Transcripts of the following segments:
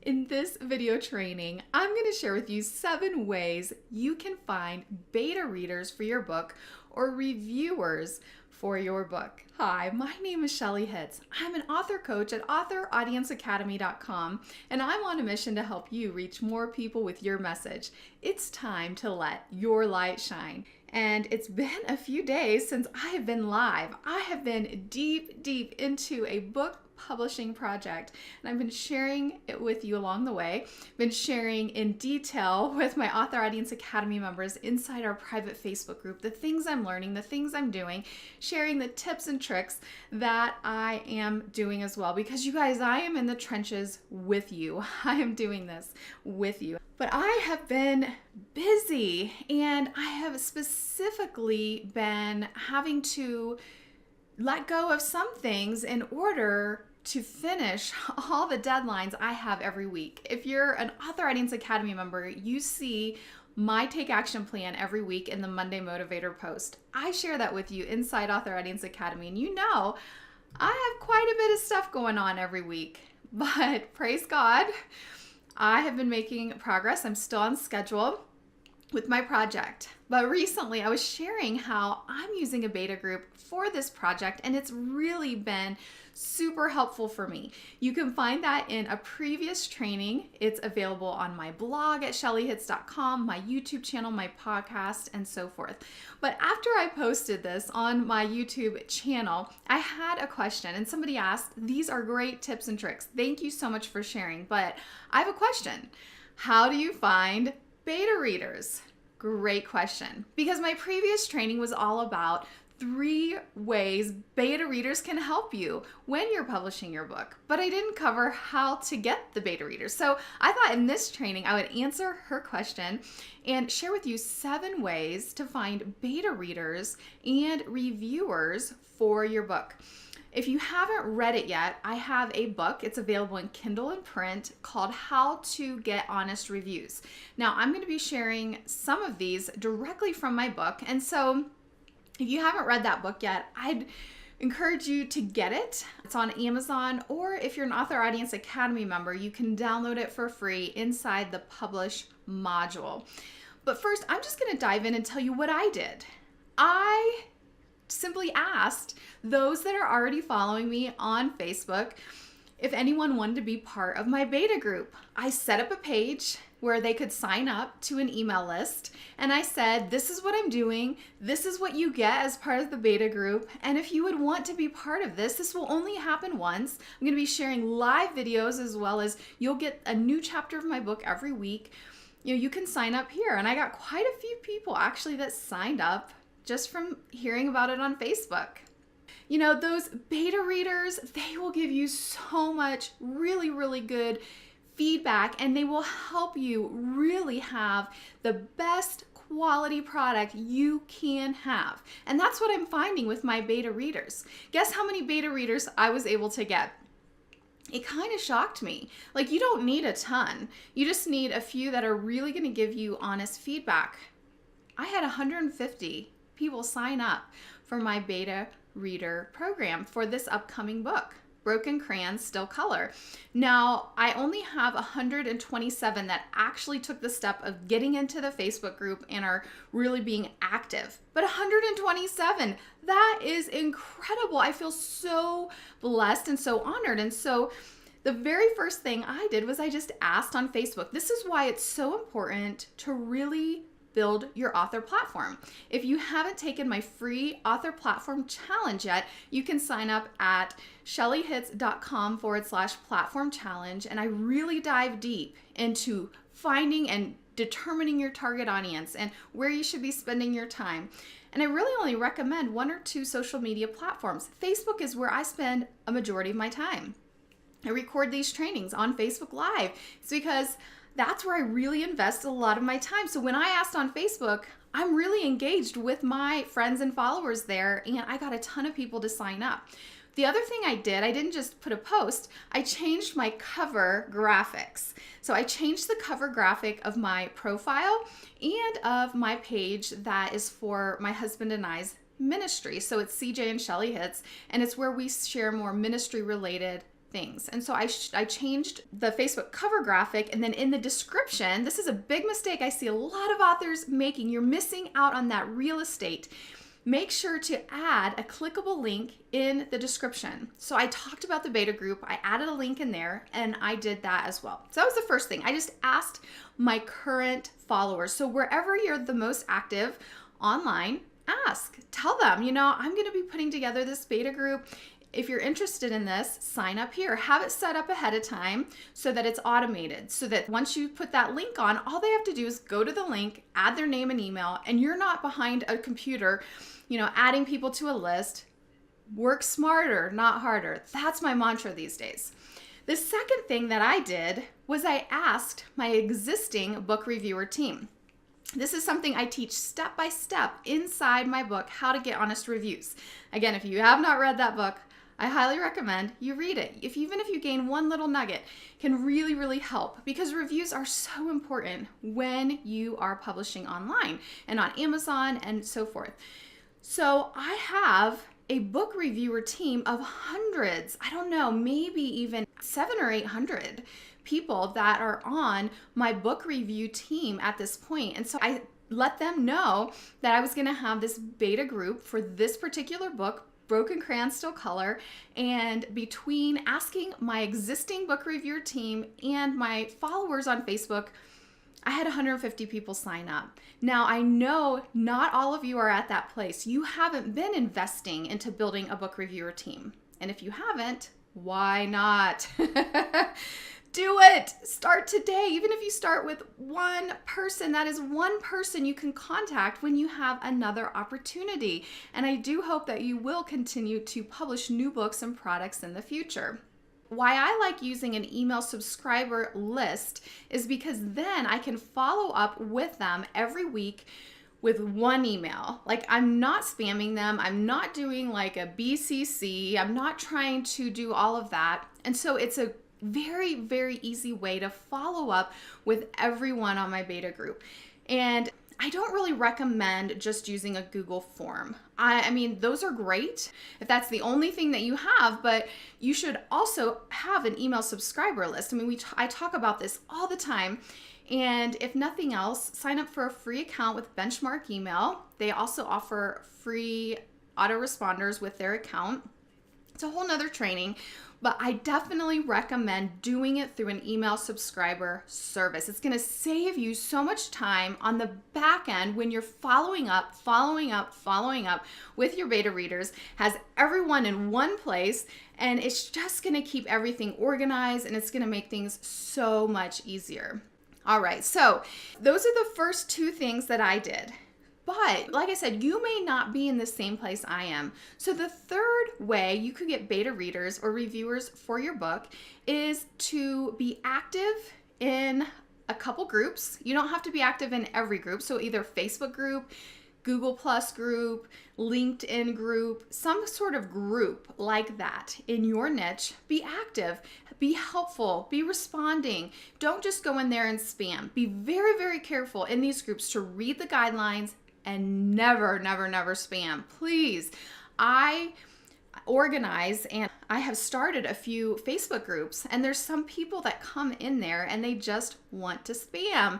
In this video training, I'm going to share with you 7 ways you can find beta readers for your book or reviewers for your book. Hi, my name is Shelley Hitz. I'm an author coach at authoraudienceacademy.com, and I'm on a mission to help you reach more people with your message. It's time to let your light shine. And it's been a few days since I have been live. I have been deep into a book publishing project, and I've been sharing it with you along the way. Been sharing in detail with my Author Audience Academy members inside our private Facebook group the things I'm learning, the things I'm doing, sharing the tips and tricks that I am doing as well, because you guys, I am in the trenches with you. I am doing this with you. But I have been busy, and I have specifically been having to let go of some things in order to finish all the deadlines I have every week. If you're an Author Audience Academy member, you see my Take Action Plan every week in the Monday Motivator post. I share that with you inside Author Audience Academy, and you know I have quite a bit of stuff going on every week, but praise God, I have been making progress. I'm still on schedule with my project. But recently I was sharing how I'm using a beta group for this project, and it's really been super helpful for me. You can find that in a previous training. It's available on my blog at shelleyhitz.com, my YouTube channel, my podcast, and so forth. But after I posted this on my YouTube channel, I had a question, and somebody asked, these are great tips and tricks. Thank you so much for sharing, but I have a question. How do you find beta readers? Great question. Because my previous training was all about 3 ways beta readers can help you when you're publishing your book, but I didn't cover how to get the beta readers. So I thought in this training I would answer her question and share with you 7 ways to find beta readers and reviewers for your book. If you haven't read it yet, I have a book. It's available in Kindle and print called How to Get Honest Reviews. Now, I'm going to be sharing some of these directly from my book. And so if you haven't read that book yet, I'd encourage you to get it. It's on Amazon, or if you're an Author Audience Academy member, you can download it for free inside the Publish module. But first, I'm just going to dive in and tell you what I did. I simply asked those that are already following me on Facebook if anyone wanted to be part of my beta group. I set up a page where they could sign up to an email list, and I said, this is what I'm doing, this is what you get as part of the beta group, and if you would want to be part of this, this will only happen once. I'm going to be sharing live videos, as well as you'll get a new chapter of my book every week. You can sign up here, and I got quite a few people actually that signed up just from hearing about it on Facebook. Those beta readers, they will give you so much really good feedback, and they will help you really have the best quality product you can have. And that's what I'm finding with my beta readers. Guess how many beta readers I was able to get? It kind of shocked me. You don't need a ton. You just need a few that are really going to give you honest feedback. I had 150 people sign up for my beta reader program for this upcoming book, Broken Crayons Still Color. Now, I only have 127 that actually took the step of getting into the Facebook group and are really being active. But 127, that is incredible. I feel so blessed and so honored. And so the very first thing I did was I just asked on Facebook. This is why it's so important to really build your author platform. If you haven't taken my free author platform challenge yet, you can sign up at shelleyhitz.com/platform challenge. And I really dive deep into finding and determining your target audience and where you should be spending your time. And I really only recommend 1 or 2 social media platforms. Facebook is where I spend a majority of my time. I record these trainings on Facebook Live. It's because that's where I really invest a lot of my time. So when I asked on Facebook, I'm really engaged with my friends and followers there, and I got a ton of people to sign up. The other thing I did, I didn't just put a post, I changed my cover graphics. So I changed the cover graphic of my profile and of my page that is for my husband and I's ministry. So it's CJ and Shelley Hitz, and it's where we share more ministry related things. And so I changed the Facebook cover graphic, and then in the description, this is a big mistake I see a lot of authors making. You're missing out on that real estate. Make sure to add a clickable link in the description. So I talked about the beta group, I added a link in there, and I did that as well. So that was the first thing. I just asked my current followers. So wherever you're the most active online, ask, tell them, I'm going to be putting together this beta group. If you're interested in this, sign up here. Have it set up ahead of time so that it's automated, so that once you put that link on, all they have to do is go to the link, add their name and email, and you're not behind a computer, adding people to a list. Work smarter, not harder. That's my mantra these days. The second thing that I did was I asked my existing book reviewer team. This is something I teach step by step inside my book, How to Get Honest Reviews. Again, if you have not read that book, I highly recommend you read it. Even if you gain one little nugget, it can really, really help, because reviews are so important when you are publishing online and on Amazon and so forth. So I have a book reviewer team of hundreds, I don't know, maybe even 700 or 800 people that are on my book review team at this point. And so I let them know that I was going to have this beta group for this particular book, Broken Crayon Still Color, and between asking my existing book reviewer team and my followers on Facebook, I had 150 people sign up. Now, I know not all of you are at that place. You haven't been investing into building a book reviewer team. And if you haven't, why not? Do it. Start today. Even if you start with one person, that is one person you can contact when you have another opportunity. And I do hope that you will continue to publish new books and products in the future. Why I like using an email subscriber list is because then I can follow up with them every week with one email. Like, I'm not spamming them. I'm not doing like a BCC. I'm not trying to do all of that. And so it's a very, very easy way to follow up with everyone on my beta group. And I don't really recommend just using a Google form. I mean, those are great if that's the only thing that you have, but you should also have an email subscriber list. I mean, I talk about this all the time. And if nothing else, sign up for a free account with Benchmark Email. They also offer free autoresponders with their account. It's a whole nother training, but I definitely recommend doing it through an email subscriber service. It's going to save you so much time on the back end when you're following up with your beta readers, has everyone in one place, and it's just going to keep everything organized, and it's going to make things so much easier. All right, so those are the first two things that I did. But like I said, you may not be in the same place I am. So the third way you could get beta readers or reviewers for your book is to be active in a couple groups. You don't have to be active in every group. So either Facebook group, Google Plus group, LinkedIn group, some sort of group like that in your niche. Be active, be helpful, be responding. Don't just go in there and spam. Be very, very careful in these groups to read the guidelines and never spam. Please. I organize and I have started a few Facebook groups, and there's some people that come in there and they just want to spam.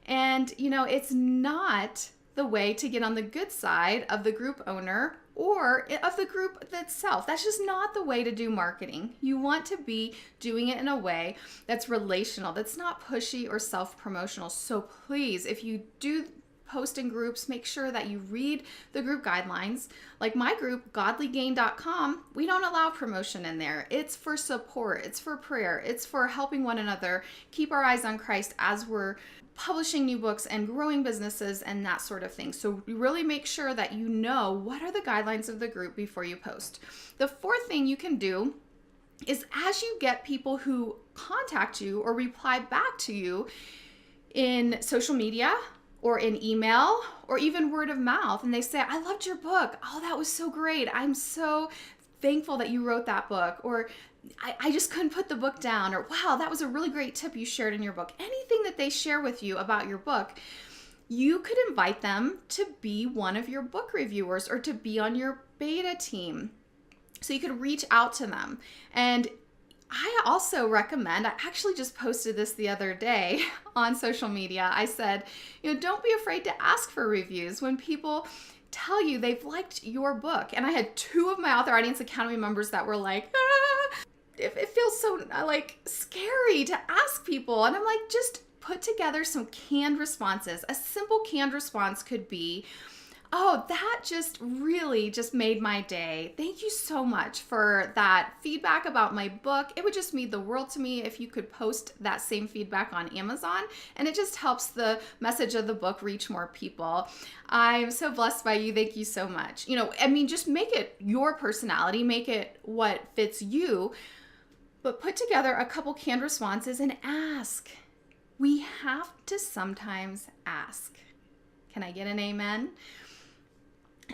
And it's not the way to get on the good side of the group owner or of the group itself. That's just not the way to do marketing. You want to be doing it in a way that's relational, that's not pushy or self-promotional. So please, if you do post in groups, make sure that you read the group guidelines. Like my group, godlygain.com, we don't allow promotion in there. It's for support, it's for prayer, it's for helping one another keep our eyes on Christ as we're publishing new books and growing businesses and that sort of thing. So really make sure that you know what are the guidelines of the group before you post. The fourth thing you can do is, as you get people who contact you or reply back to you in social media or in email or even word of mouth, and they say, I loved your book. Oh, that was so great. I'm so thankful that you wrote that book. Or I just couldn't put the book down. Or wow, that was a really great tip you shared in your book. Anything that they share with you about your book, you could invite them to be one of your book reviewers or to be on your beta team. So you could reach out to them. And I also recommend, I actually just posted this the other day on social media. I said, don't be afraid to ask for reviews when people tell you they've liked your book. And I had 2 of my Author Audience Academy members that were like, it feels so like scary to ask people. And I'm like, just put together some canned responses. A simple canned response could be, oh, that just really just made my day. Thank you so much for that feedback about my book. It would just mean the world to me if you could post that same feedback on Amazon, and it just helps the message of the book reach more people. I'm so blessed by you. Thank you so much. Just make it your personality, make it what fits you, but put together a couple canned responses and ask. We have to sometimes ask. Can I get an amen?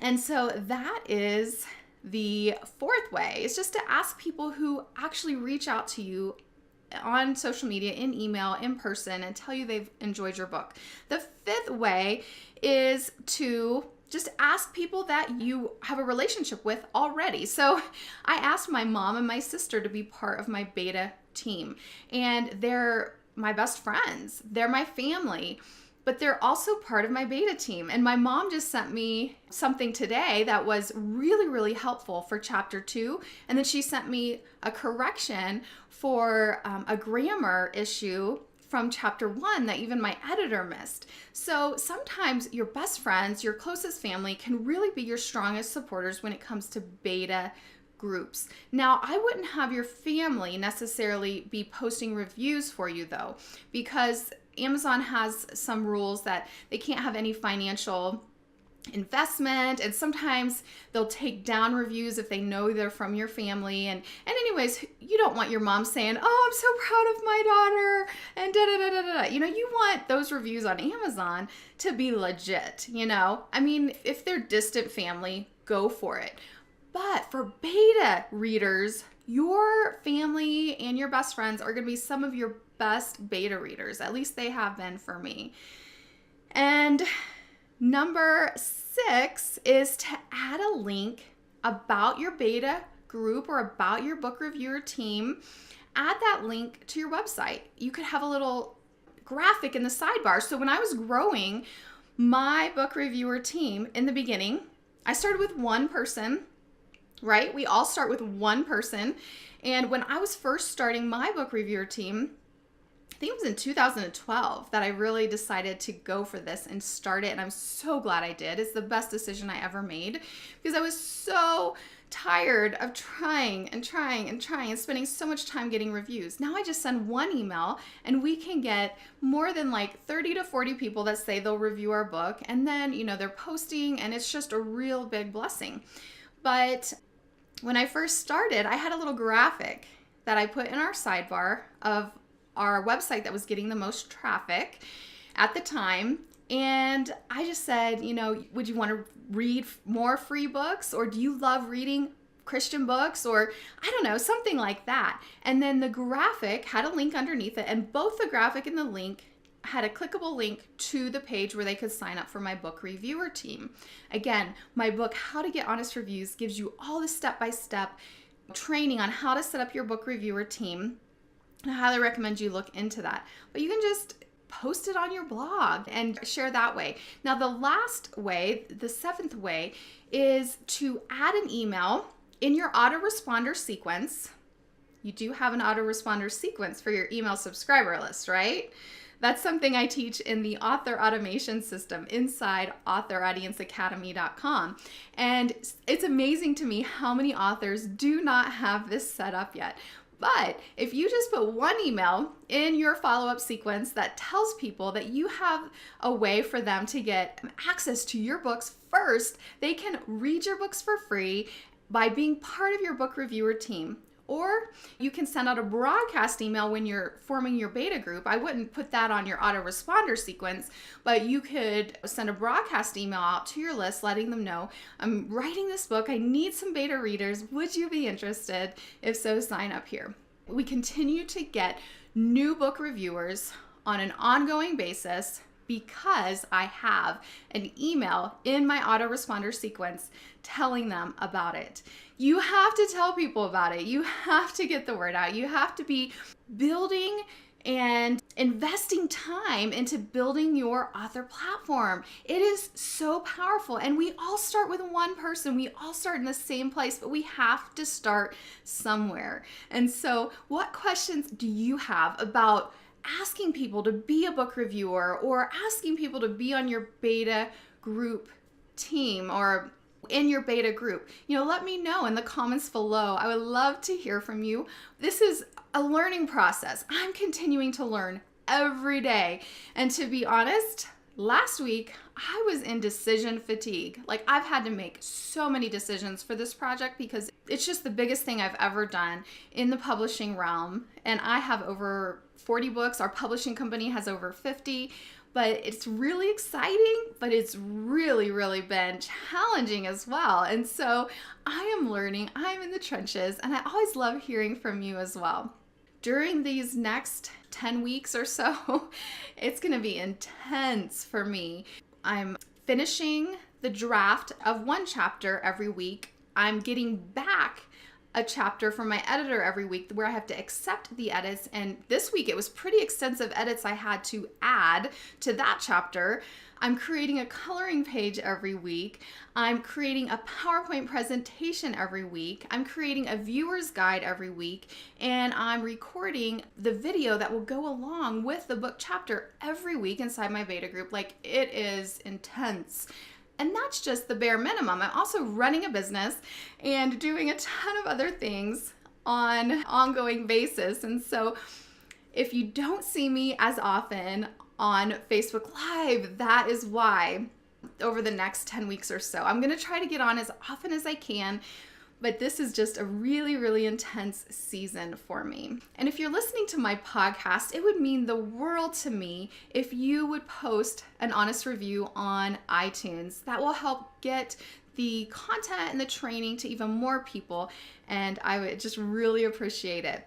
And so that is the 4th way, is just to ask people who actually reach out to you on social media, in email, in person, and tell you they've enjoyed your book. The 5th way is to just ask people that you have a relationship with already. So I asked my mom and my sister to be part of my beta team, and they're my best friends. They're my family. But they're also part of my beta team. And my mom just sent me something today that was really, really helpful for chapter 2. And then she sent me a correction for a grammar issue from chapter 1 that even my editor missed. So sometimes your best friends, your closest family can really be your strongest supporters when it comes to beta groups. Now, I wouldn't have your family necessarily be posting reviews for you though, because Amazon has some rules that they can't have any financial investment, and sometimes they'll take down reviews if they know they're from your family. And anyways, you don't want your mom saying, oh, I'm so proud of my daughter, and da-da-da-da-da. You want those reviews on Amazon to be legit, if they're distant family, go for it. But for beta readers, your family and your best friends are going to be some of your best beta readers. At least they have been for me. And number 6 is to add a link about your beta group or about your book reviewer team. Add that link to your website. You could have a little graphic in the sidebar. So when I was growing my book reviewer team in the beginning, I started with one person, right? We all start with one person. And when I was first starting my book reviewer team, I think it was in 2012 that I really decided to go for this and start it. And I'm so glad I did. It's the best decision I ever made, because I was so tired of trying and spending so much time getting reviews. Now I just send one email and we can get more than like 30 to 40 people that say they'll review our book. And then, they're posting, and it's just a real big blessing. But when I first started, I had a little graphic that I put in our sidebar of our website that was getting the most traffic at the time. And I just said, would you want to read more free books, or do you love reading Christian books, or I don't know, something like that. And then the graphic had a link underneath it, and both the graphic and the link had a clickable link to the page where they could sign up for my book reviewer team. Again, my book, How to Get Honest Reviews, gives you all the step-by-step training on how to set up your book reviewer team. I highly recommend you look into that. But you can just post it on your blog and share that way. Now, the last way, the 7th way, is to add an email in your autoresponder sequence. You do have an autoresponder sequence for your email subscriber list, right? That's something I teach in the author automation system inside authoraudienceacademy.com. And it's amazing to me how many authors do not have this set up yet. But if you just put one email in your follow-up sequence that tells people that you have a way for them to get access to your books first, they can read your books for free by being part of your book reviewer team. Or you can send out a broadcast email when you're forming your beta group. I wouldn't put that on your autoresponder sequence, but you could send a broadcast email out to your list letting them know, I'm writing this book, I need some beta readers, would you be interested? If so, sign up here. We continue to get new book reviewers on an ongoing basis because I have an email in my autoresponder sequence telling them about it. You have to tell people about it. You have to get the word out. You have to be building and investing time into building your author platform. It is so powerful. And we all start with one person. We all start in the same place, but we have to start somewhere. And so what questions do you have about asking people to be a book reviewer, or asking people to be on your beta group team or in your beta group? Let me know in the comments below. I would love to hear from you. This is a learning process. I'm continuing to learn every day. And to be honest, last week I was in decision fatigue. Like, I've had to make so many decisions for this project because it's just the biggest thing I've ever done in the publishing realm. And I have over 40 books. Our publishing company has over 50. But it's really exciting, but it's really, really been challenging as well. And so I am learning, I'm in the trenches, and I always love hearing from you as well. During these next 10 weeks or so, it's gonna be intense for me. I'm finishing the draft of one chapter every week. I'm getting back a chapter from my editor every week where I have to accept the edits. And this week it was pretty extensive edits I had to add to that chapter. I'm creating a coloring page every week. I'm creating a PowerPoint presentation every week. I'm creating a viewer's guide every week. And I'm recording the video that will go along with the book chapter every week inside my beta group. Like, it is intense. And that's just the bare minimum. I'm also running a business and doing a ton of other things on an ongoing basis. And so if you don't see me as often on Facebook Live, that is why. Over the next 10 weeks or so, I'm going to try to get on as often as I can. But this is just a really, really intense season for me. And if you're listening to my podcast, it would mean the world to me if you would post an honest review on iTunes. That will help get the content and the training to even more people, and I would just really appreciate it.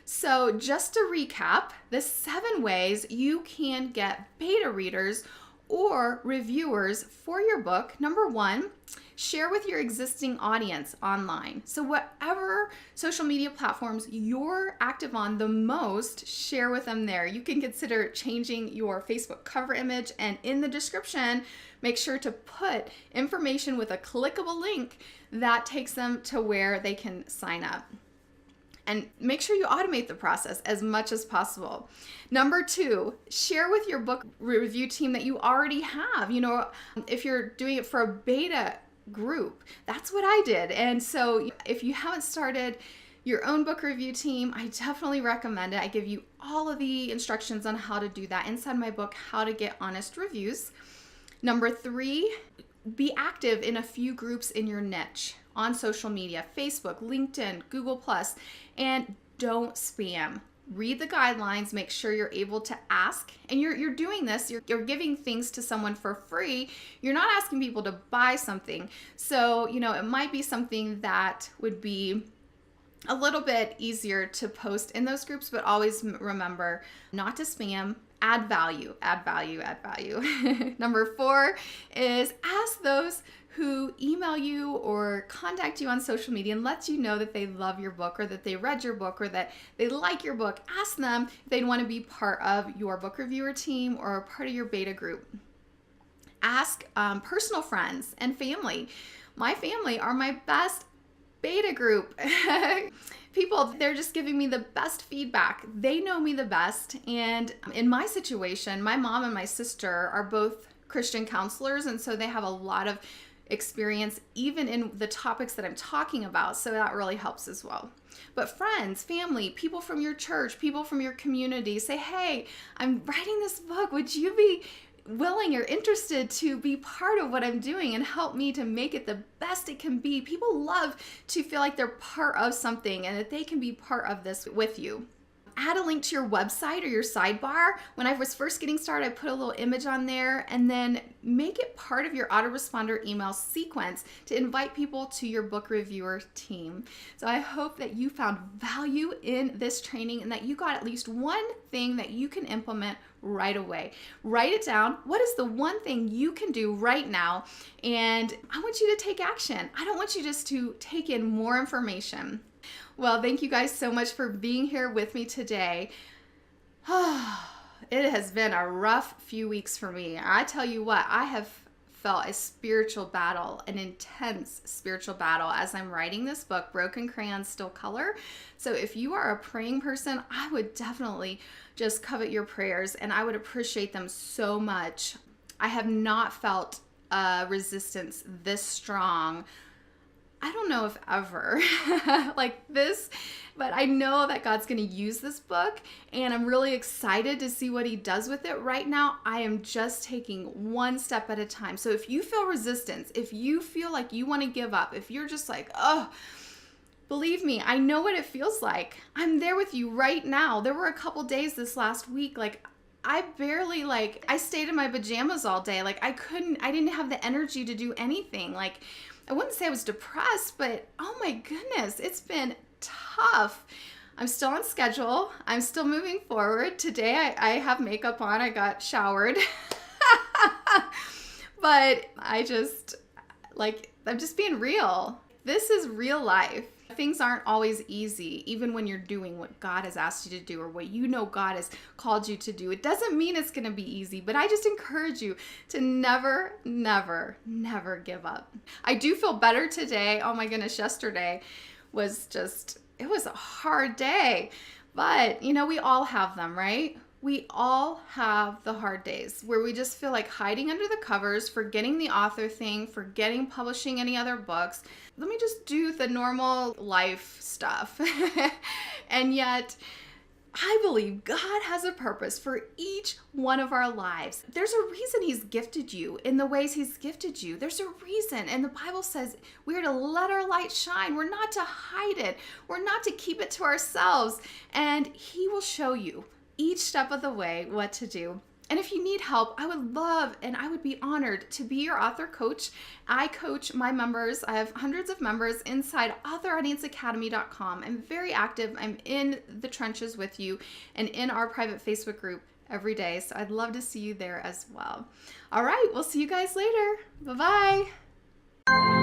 So just to recap, the 7 ways you can get beta readers or reviewers for your book. Number 1, share with your existing audience online. So whatever social media platforms you're active on the most, share with them there. You can consider changing your Facebook cover image, and in the description, make sure to put information with a clickable link that takes them to where they can sign up. And make sure you automate the process as much as possible. Number 2, share with your book review team that you already have. If you're doing it for a beta group, that's what I did. And so if you haven't started your own book review team, I definitely recommend it. I give you all of the instructions on how to do that inside my book, How to Get Honest Reviews. Number 3, be active in a few groups in your niche on social media, Facebook, LinkedIn, Google+, and don't spam. Read the guidelines, make sure you're able to ask, and you're doing this, you're giving things to someone for free. You're not asking people to buy something. So, it might be something that would be a little bit easier to post in those groups, but always remember not to spam. Add value, add value, add value. Number 4 is ask those who email you or contact you on social media and let you know that they love your book or that they read your book or that they like your book. Ask them if they'd want to be part of your book reviewer team or part of your beta group. Ask personal friends and family. My family are my best beta group. People, they're just giving me the best feedback. They know me the best. And in my situation, my mom and my sister are both Christian counselors, and so they have a lot of experience even in the topics that I'm talking about, so that really helps as well. But friends, family, people from your church, people from your community say, hey, I'm writing this book. Would you be willing or interested to be part of what I'm doing and help me to make it the best it can be? People love to feel like they're part of something and that they can be part of this with you. Add a link to your website or your sidebar. When I was first getting started, I put a little image on there, and then make it part of your autoresponder email sequence to invite people to your book reviewer team. So I hope that you found value in this training and that you got at least one thing that you can implement right away. Write it down. What is the one thing you can do right now? And I want you to take action. I don't want you just to take in more information. Well, thank you guys so much for being here with me today. It has been a rough few weeks for me. I tell you what, I have felt a spiritual battle, an intense spiritual battle as I'm writing this book, Broken Crayons Still Color. So if you are a praying person, I would definitely just covet your prayers, and I would appreciate them so much. I have not felt resistance this strong, I don't know if ever, like this, but I know that God's going to use this book, and I'm really excited to see what he does with it. Right now, I am just taking one step at a time. So if you feel resistance, if you feel like you want to give up, if you're just like, oh, believe me, I know what it feels like. I'm there with you right now. There were a couple days this last week, I barely, I stayed in my pajamas all day. I didn't have the energy to do anything. I wouldn't say I was depressed, but oh my goodness, it's been tough. I'm still on schedule. I'm still moving forward. Today I have makeup on. I got showered. But I'm just being real. This is real life. Things aren't always easy, even when you're doing what God has asked you to do or what you know God has called you to do. It doesn't mean it's going to be easy, but I just encourage you to never, never, never give up. I do feel better today. Oh my goodness, yesterday was it was a hard day, but we all have them, right? We all have the hard days where we just feel like hiding under the covers, forgetting the author thing, forgetting publishing any other books. Let me just do the normal life stuff. And yet, I believe God has a purpose for each one of our lives. There's a reason he's gifted you in the ways he's gifted you. There's a reason. And the Bible says we're to let our light shine. We're not to hide it. We're not to keep it to ourselves. And he will show you each step of the way what to do. And if you need help, I would love and I would be honored to be your author coach. I coach my members. I have hundreds of members inside authoraudienceacademy.com. I'm very active. I'm in the trenches with you and in our private Facebook group every day. So I'd love to see you there as well. All right, we'll see you guys later. Bye-bye.